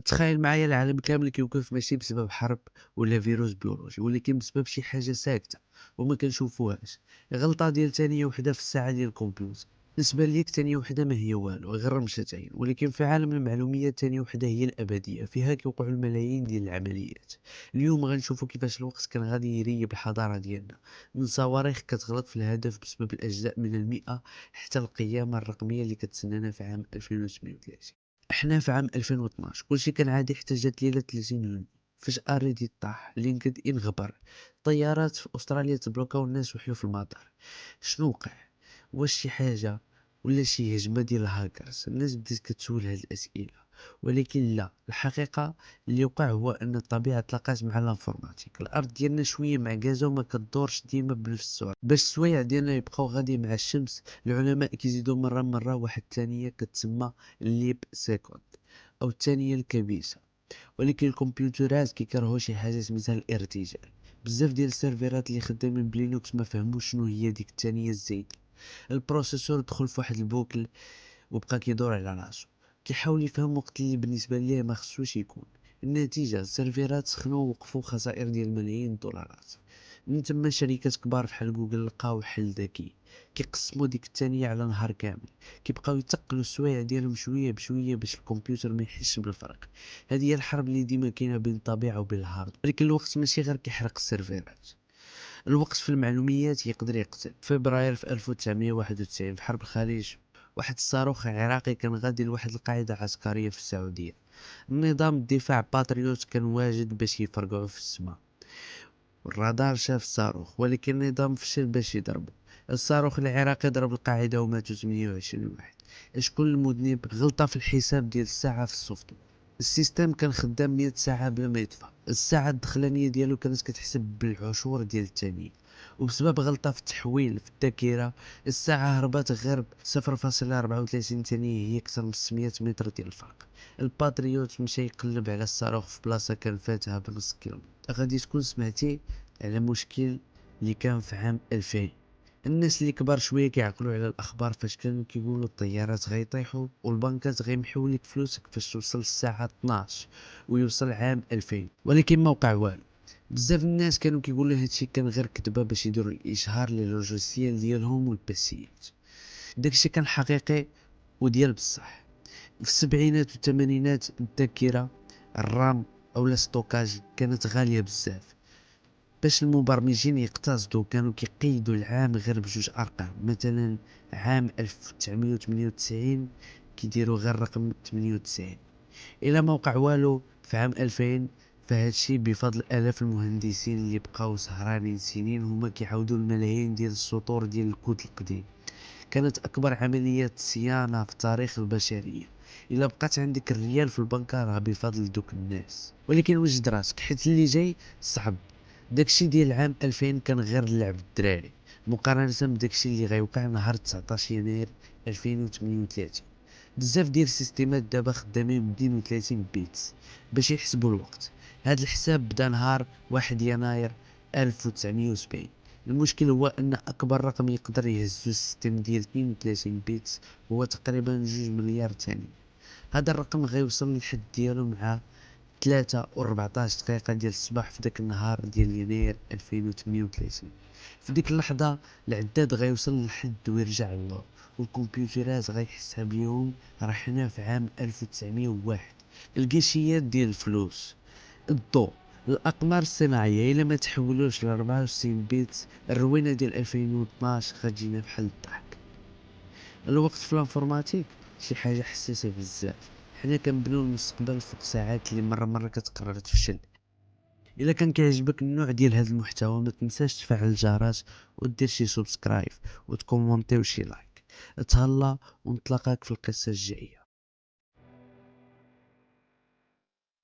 تخيل معايا العالم كامل كيوقف ماشي بسبب حرب ولا فيروس بيولوجي، ولكن بسبب شي حاجة ساكتة وما كنشوفوهاش. غلطة ديال ثانية وحدة في الساعة ديال الكمبيوتر. بالنسبة ليك ثانية وحدة ما هي والو غير رمشتين، ولكن في عالم المعلوميات ثانية وحدة هي الأبدية، فيها كيوقعوا الملايين ديال العمليات. اليوم غنشوفوا كيفاش الوقت كان غادي يريب الحضارة ديالنا، من صواريخ كتغلط في الهدف بسبب الأجزاء من المئة، حتى القيامة الرقمية اللي كتسنانا في عام 2038. احنا في عام 2012 كلشي كان عادي حتى جات ليلة 30 يونيو. فجأة ريديت طاح، لينكد ان غبر، طيارات في استراليا تبلوكاو، الناس وحيوا في المطار. شنو وقع؟ واش شي حاجة ولا شي هجمة ديال الهاكرز؟ الناس بدات كتسول هاد الأسئلة، ولكن لا، الحقيقة اللي وقع هو ان الطبيعة تلاقات مع الانفورماتيك. الارض ديالنا شوية معكازة وما كدورش ديما بنفس السرعة. باش السوايع ديالنا يبقاو غادي مع الشمس، العلماء كيزيدوا مرة واحد الثانية كتسمى الليب سيكوند، او الثانية الكبيسة. ولكن الكمبيوترات كيكرهوا شي حاجه سميتها الارتجال. بزاف ديال السيرفرات اللي خدامين بلينوكس ما فهموش شنو هي ديك الثانية الزايدة. البروسيسور دخل في واحد البوكل وبقى كيدور على راسو، كيحاول يفهم وقت اللي بالنسبه ليه ما خصوش يكون. النتيجه السيرفرات سخنوا ووقفوا خسائر ديال ملايين الدولارات. من تما شركات كبار بحال جوجل لقاو حل ذكي، كيقسموا ديك الثانية على نهار كامل، كيبقاو يتقلوا السوايع ديالهم شويه بشويه باش الكمبيوتر ما يحسش بالفرق. هذه هي الحرب اللي ديما كاينه بين الطبيعه وبين الهارد، ولكن الوقت ماشي غير كيحرق السيرفرات. الوقت في المعلوميات يقدر يقتل. فبراير في 1991 في حرب الخليج، واحد الصاروخ عراقي كان غادي لواحد القاعدة عسكرية في السعودية. نظام الدفاع باتريوت كان واجد باش يفرقعوا في السماء، والرادار شاف الصاروخ ولكن النظام فشل باش يضربه. الصاروخ العراقي ضرب القاعدة وماتوا 28 واحد. شكون المذنب؟ غلطة في الحساب ديال الساعة في السوفت. السيستم كان خدام 100 ساعة بلا ما يطفى، الساعة الدخلانية ديالو كانت كتحسب بالعشور ديال الثانية، وبسبب غلطة في التحويل في الذاكرة الساعة هربت غير 0.34 ثانية، هي أكثر من 600 متر ديال الفرق. الباتريوت مشى يقلب على الصاروخ في بلاصة كان فاتها بنص كيلومتر. غادي تكون سمعتي على مشكل اللي كان في عام 2000. الناس اللي كبار شويه كيعقلوا على الاخبار، فاش كانوا كيقولوا الطيارات غيطيحوا والبنكات غيمحيو لك فلوسك فاش توصل الساعه 12 ويوصل عام 2000، ولكن ما وقع والو. بزاف الناس كانوا كيقولوا هادشي كان غير كذبه باش يديروا الاشهار للوجيسيال ديالهم والباسيات. داكشي كان حقيقي وديال بصح. في السبعينات والثمانينات الذاكره الرام او ستوكاج كانت غاليه بزاف. باش المبرمجين يقتصدوا كانوا كيقيدوا العام غير بجوج ارقام، مثلا عام 1998 كيديروا غير رقم 98. الا ما وقع والو في عام 2000، فهادشي بفضل الاف المهندسين اللي بقاو سهرانين سنين هما كيعاودوا الملايين ديال السطور ديال الكود القديم. كانت اكبر عملية صيانة في تاريخ البشرية. الا بقات عندك الريال في البنكة راه بفضل دوك الناس. ولكن وجد راسك حيت اللي جاي صعب. داكشي ديال عام 2000 كان غير لعب الدراري مقارنة بداكشي اللي غيوقع نهار 19 يناير 2038. بزاف ديال السيستيمات دابا خدامين ب 32 بيتس باش يحسبوا الوقت. هاد الحساب بدا نهار 1 يناير 1970. المشكل هو ان اكبر رقم يقدر يهزو السيستم ديال 32 بيتس هو تقريبا 2 مليار ثانية. هذا الرقم غيوصل للحد ديالو مع 3 و 14 دقيقة ديال الصباح في داك النهار ديال يناير 2038. في ديك اللحظة العداد غيوصل للحد ويرجع للور، والكمبيوترات غيحسها بيهم راه حنا في عام 1901. القشيات ديال الفلوس، الضوء، الاقمار الصناعيه الا ما تحولوش ل 64 بيت، الروينه ديال 2012 غتجينا بحال الضحك. الوقت في الانفورماتيك شي حاجه حساسه بزاف. حنا كنبنيو المستقبل فوق ساعات اللي مره كتقرر تفشل. الا كان كيعجبك النوع ديال هذا المحتوى ما تنساش تفعل الجرس ودير شي سبسكرايب وتكومونتي وشي لايك. تهلا ونتلاقاك في القصه الجايه.